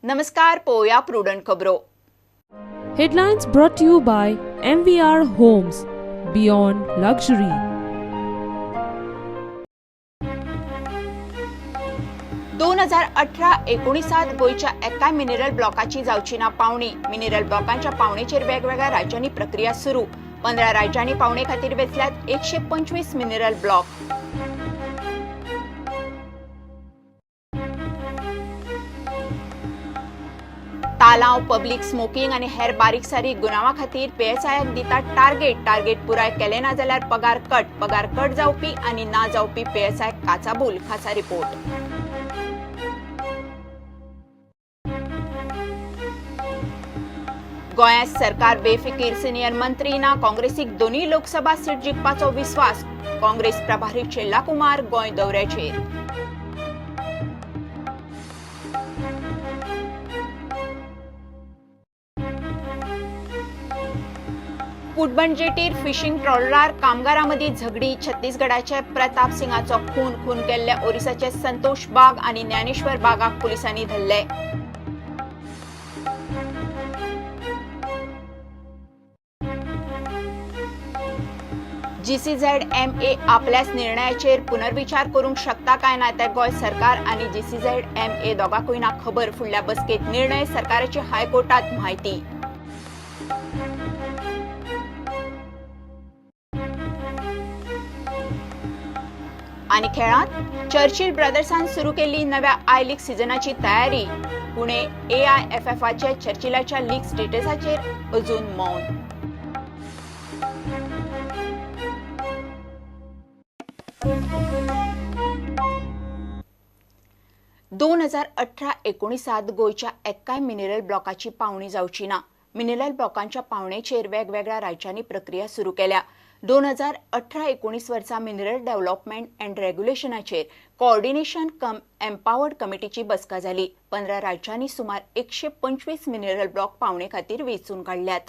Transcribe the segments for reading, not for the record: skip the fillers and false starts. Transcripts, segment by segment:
नमस्कार, पोया प्रुडंट खबरो. Headlines brought to you by MVR Homes, Beyond Luxury. दोन 2018-19 गोयच्या एकाय मिनरल ब्लॉकाची जावची ना पावणी. मिनरल ब्लॉकांच्या पावणेचेर वेगवेगळ्या राज्यांनी प्रक्रिया सुरू. 15 राज्यांनी पावणे खातीर वेचल्यात 125 मिनरल ब्लॉक. तालाव, पब्लिक स्मोकिंग आणि हेर बारीक सारीक गुन्यांवा खातीर PSIक दिता टार्गेट पुराय केले ना जाल्यार पगार कट जावपी आणि ना जावपी PSI काचाबूल. खासा रिपोर्ट. गोंयांत सरकार बेफिकीर. सिनियर मंत्री ना काँग्रेसीक दोन्ही लोकसभा सीट जिखपाचो विस्वास. काँग्रेस प्रभारी शेल्ला कुमार गोंय दौऱ्याचेर. फुटबंड जेटीर फिशिंग ट्रॉलरार कामगारांमदी झगडी. छत्तीसगडाचे प्रताप सिंगाचो खून केल्ले ओरिसाचे संतोष बाग आणि ज्ञानेश्वर बागाक पुलिसांनी धरले. GCZMA आपल्याच निर्णयाचेर पुनर्विचार करूंक शकता काय ना ते गोंय सरकार आणि GCZMA दोगांकूय ना खबर. फुडल्या बसकेत निर्णय. सरकाराची हायकोर्टात म्हायती. आणि खेळांत चर्चिल ब्रदर्सान सुरू केल्ली नव्या आय लीग सिजनाची तयारी. पुणे AIFFचे चर्चिलाच्या लीग स्टेटसाचेर अजून मौन. दोन 2018-19 गोयच्या एकाय मिनरल ब्लॉकाची पावणी जावची ना. मिनरल ब्लॉकांच्या पावणेचेर वेगवेगळ्या राज्यांनी प्रक्रिया सुरू केल्या. 2018-19 वर्सा मिनरल डेव्हलपमेंट अँड रेग्युलेशनाचेर कोऑर्डिनेशन कम एम्पावर्ड कमिटीची बसका जाली. 15 राज्यांनी सुमार 125 मिनरल ब्लॉक पावणे खातीर वेचून काढल्यात.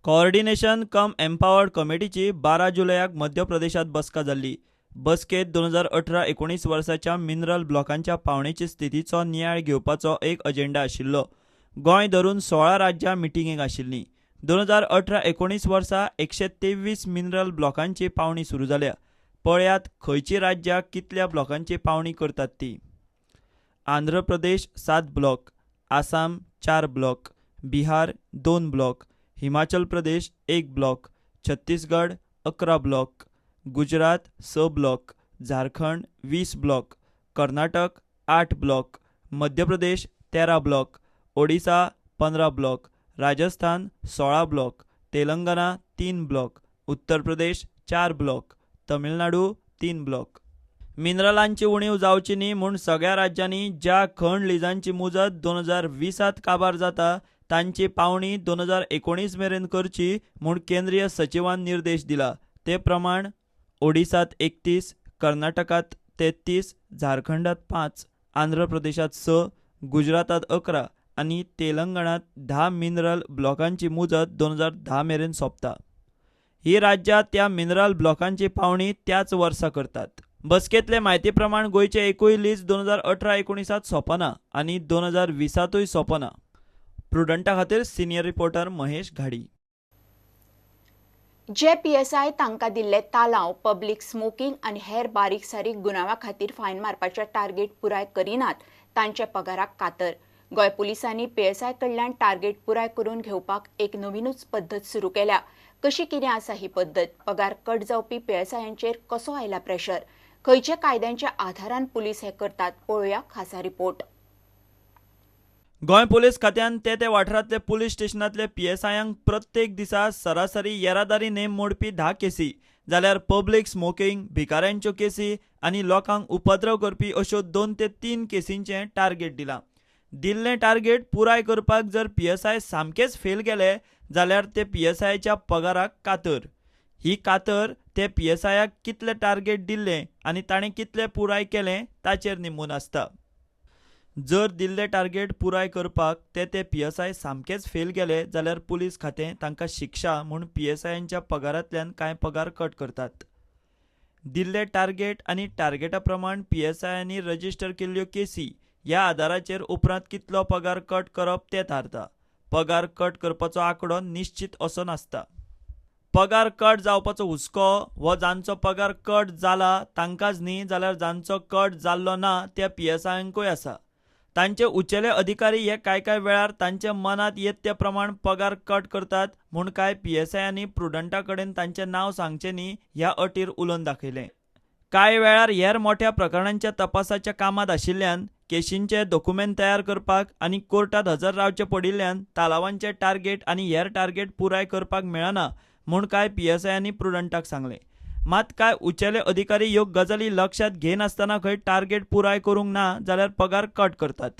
कोऑर्डिनेशन कम एम्पावर्ड कमिटीची 12 जुलयाक मध्य प्रदेशात बसका जाल्ली. बसकेत 2018-19 वर्साच्या मिनरल ब्लॉकांच्या पावणेची स्थितीचो नियाळ घेवपाचो एक अजेंडा आशिल्लो. गोंय धरून 16 राज्यां मिटिंगेक आशिल्लीं. 2018-19 वर्सा 123 मिनरल ब्लॉकांची पावणी सुरू जाल्या. पळयात खंयची राज्यां कितल्या ब्लॉकांची पावणी करतात ती. Andhra Pradesh 7 block, Assam 4 block, Bihar 2 block, Himachal Pradesh 1 block, Chhattisgarh 11 block, Gujarat 6 block, Jharkhand 20 block, Karnataka 8 block, Madhya Pradesh 13 block, Odisha 15 block, Rajasthan 16 block, Telangana 3 block, Uttar Pradesh 4 block, Tamil Nadu 3 block. मिनरलांची उणीव जावची न्ही म्हूण सगळ्या राज्यांनी ज्या खण लिजांची मुजत 2020 काबार जाता तांची पावणी 2019 मेरेन करची म्हूण केंद्रीय सचिवान निर्देश दिला. ते प्रमाण ओडिसात 31, कर्नाटकात 33, झारखंडात 5, आंध्र प्रदेशात 6, गुजरातात 11 आणि तेलंगणात 10 मिनरल ब्लॉकांची मुजत 2010 मेरेन सोंपता. ही राज्यां त्या मिनरल ब्लॉकांची पावणी त्याच वर्सा करतात. बसकेंतले म्हायती प्रमाण गोंयचे एकूय लीज 2018-19 सोंपना आणि 2020 सोंपना. प्रुडंटा खातीर सिनियर रिपोर्टर महेश घाडी. जे PSI तांकां दिल्ले तालाव, पब्लिक स्मोकिंग आणि हेर बारीक सारीक गुन्यांवा खातीर फायन मारपाचे टार्गेट पुराय करिनात तांचे पगाराक कातर. गोंय पुलिसांनी PSI कडल्यान टार्गेट पुराय करून घेवपाक एक नवीनच पद्दत सुरू केल्या. कशी कितें आसा ही पद्दत? पगार कट जावपी PSIंचेर कसो आयला प्रेशर? खंयच्या कायद्यांच्या आधारान पुलीस हे करतात? पळोवया खासा रिपोर्ट. गोंय पुलीस खात्यान ते वाठारांतले पुलीस स्टेशनांतले PSIंक प्रत्येक दिसा सरासरी येरादारी नेम मोडपी 10 केसी, जाल्यार पब्लिक स्मोकिंग, भिकाऱ्यांच्यो केसी आणि लोकांक उपद्रव करपी अश्यो 2 ते 3 केसींचें टार्गेट दिलां. दिल्लें टार्गेट पुराय करपाक जर PSI सामकेच फेल गेले जाल्यार ते PSIच्या पगाराक कातर. ही कातर ते PSIक कितले टार्गेट दिल्ले आनी ताणें कितले पुराय केलें ताचेर निंबून आसता. जर दिल्ले टार्गेट पुराय करपाक ते PSI सामकेच फेल गेले जाल्यार पुलीस खातें तांकां शिक्षा म्हूण PSIंच्या पगारांतल्यान कांय पगार कट करतात. दिल्ले टार्गेट आनी टार्गेटा प्रमाण PSIंनी रजिस्टर केल्ल्यो केसी ह्या आदाराचेर उपरांत कितलो पगार कट करप तें थारता. पगार कट करपाचो आंकडो निश्चित असो नासता. पगार कट जावपाचो हुस्को हो जांचो पगार कट जाला तांकांच न्ही, जाल्यार जांचो कट जाल्लो ना त्या PSIंकूय आसा. तांचे उंचेले अधिकारी हे काय वेळार तांचे मनात येत ते प्रमाण पगार कट करतात म्हूण कांय PSIंनी प्रुडंटा कडेन तांचें नांव सांगचें न्ही ह्या अटीर उलोवन दाखयलें. कांय वेळार हेर मोठ्या प्रकरणांच्या तपासाच्या कामात आशिल्ल्यान, केशींचे डॉक्युमेंट तयार करपाक आनी कोर्टात हजर रावचे पडिल्ल्यान तालावांचे टार्गेट आनी हेर टार्गेट पुराय करपाक मेळना म्हूण कांय PSIंनी प्रुडंटाक सांगलें. मात कांय उंचेले अधिकारी ह्यो गजाली लक्षात घेनासतना खंय टार्गेट पुराय करूंक ना जाल्यार पगार कट करतात.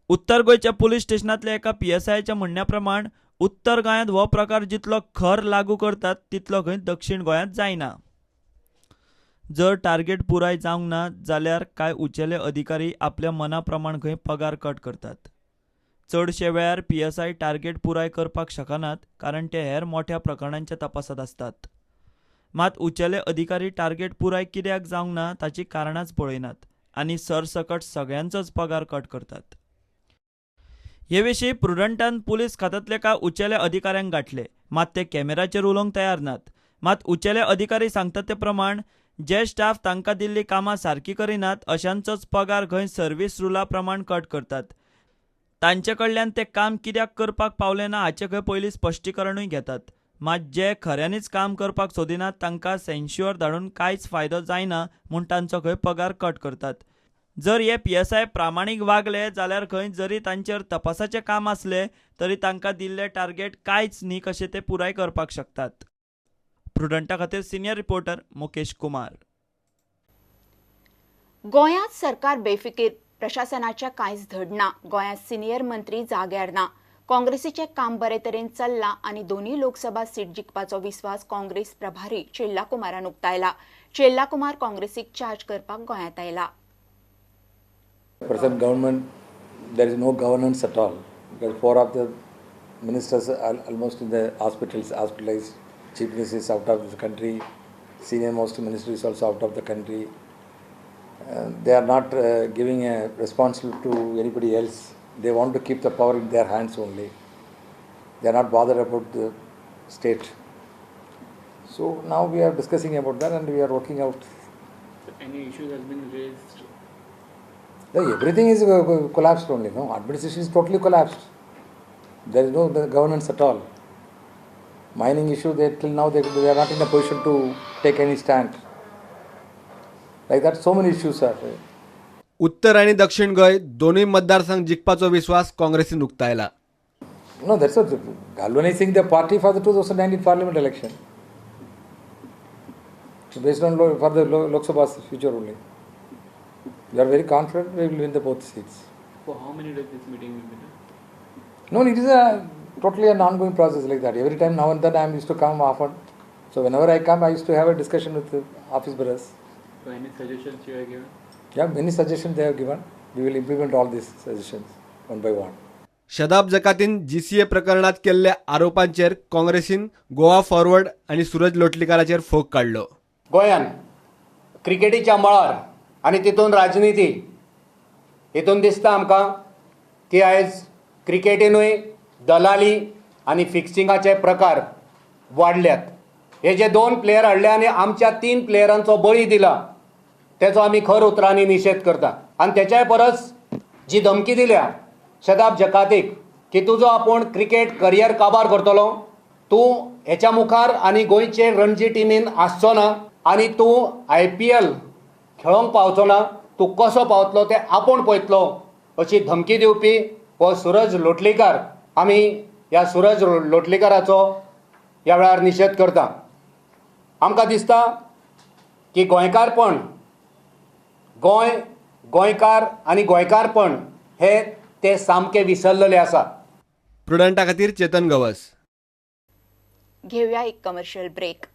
उत्तर गोंयच्या पुलीस स्टेशनांतल्या एका PSIच्या म्हणण्या प्रमाण उत्तर गोंयांत हो प्रकार जितलो खर लागू करतात तितलो खंय दक्षिण गोंयांत जायना. जर टार्गेट पुराय जावंक ना जाल्यार कांय उंचेले अधिकारी आपल्या मना प्रमाण खंय पगार कट करतात. चडशे वेळार PSI टार्गेट पुराय करपाक शकनात कारण ते हेर मोठ्या प्रकरणांच्या तपासात आसतात. मात उंचेले अधिकारी टार्गेट पुराय कित्याक जावंक ना ताची कारणांच पळयनात आनी सरसकट सगळ्यांचोच पगार कट करतात. हे विशीं प्रुडंटान पुलीस खात्यांतले कांय उंचेले अधिकाऱ्यांक गाठले, मात ते कॅमेराचेर उलोवंक तयार नात. मात उंचेले अधिकारी सांगतात ते प्रमाण जे स्टाफ तांकां दिल्लीं कामां सारकी करिनात अशांचोच पगार खंय सर्व्हिस रुला प्रमाण कट करतात. तांचे कडल्यान ते काम कित्याक करपाक पावले ना हाचें खंय पयलीं स्पश्टीकरणूय घेतात. मात जे खऱ्यांनीच काम करपाक सोदिनात तांकां सेन्श्युअर धाडून कांयच फायदो जायना म्हूण तांचो खंय पगार कट करतात. जर हे PSI प्रामाणीक वागले जाल्यार खंय जरी तांचेर तपासाचें काम आसलें तरी तांकां दिल्ले टार्गेट कांयच न्ही कशें ते पुराय करपाक शकतात. प्रुडंटा खातीर सिनियर रिपोर्टर मुकेश कुमार. गोंयांत सरकार बेफिकीर, प्रशासनाच्या कांयच धड ना. गोंयांत सिनियर मंत्री जाग्यार ना. काँग्रेसीचें काम बरे तरेन चल्लां आनी दोनूय लोकसभा सीट जिखपाचो विस्वास काँग्रेस प्रभारी चेल्ला कुमारान उक्तायला. चेल्ला कुमार काँग्रेसीक चार्ज करपाक गोंयांत आयला. Present government, there is no governance at all because 4 of the ministers are almost in the hospitalized. Chief Minister is out of the country. Senior most minister is also out of the country. They are not giving a responsibility to anybody else. They want to keep the power in their hands only. They are not bothered about the state. So now we are discussing about that and we are working out. Any issue has been raised? Everything is collapsed only. No, administration is totally collapsed. There is no governance at all. Mining issue, till now they are not in a position to take any stand. Like that, so many issues are. उत्तर आणि दक्षिण गोंय दोन्ही मतदारसंघ जिखपाचो विश्वास काँग्रेसीन उक्तायला. No, that's what galvanizing the party for the 2019 parliament election. Based on for the Lok Sabha's future only. We are very confident we will win the both seats. For how many days this meeting will be done? No, it is totally an ongoing process like that. Every time now and then I am used to come often. So whenever I come, I used to have a discussion with the office brothers. So any suggestions you have given? Yeah, many suggestions they have given. We will implement all these suggestions one by one. Shadab जकातीन GCA प्रकरणात केल्ल्या आरोपांचेर काँग्रेसीन Goa forward आणि Suraj लोटलीकाराचेर fog काढलो. गोंयांत क्रिकेटीच्या मळार आनी तितून राजनिती हितून दिसता आमकां की आयज क्रिकेटीनूय दलाली आनी फिक्सिंगाचे प्रकार वाडल्यात. हे जे 2 प्लेयर हाडले आनी आमच्या 3 प्लेयरांचो बळी दिला तेचो आमी खर उतरांनी निशेध करता. आनी तेच्याय परस जी धमकी दिल्या शदाब जकातीक की तुजो आपूण क्रिकेट करियर काबार करतलो, तूं हेच्या मुखार आनी गोंयचे रणजी टिमीन आसचो ना आनी तूं IPL खेळोंक पावचो ना, तूं कसो पावतलो तें आपूण पळयतलो अशी धमकी दिवपी हो सूरज लोटलीकार. आमी ह्या सूरज लोटलीकाराचो ह्या वेळार निशेध करता. आमकां दिसता की गोंयकारपण, गोंयकार आनी गोंयकारपण हे ते सामके विसरलेले आसा. प्रुडंटा खातीर चेतन गवस. घेऊया एक कमर्शियल ब्रेक.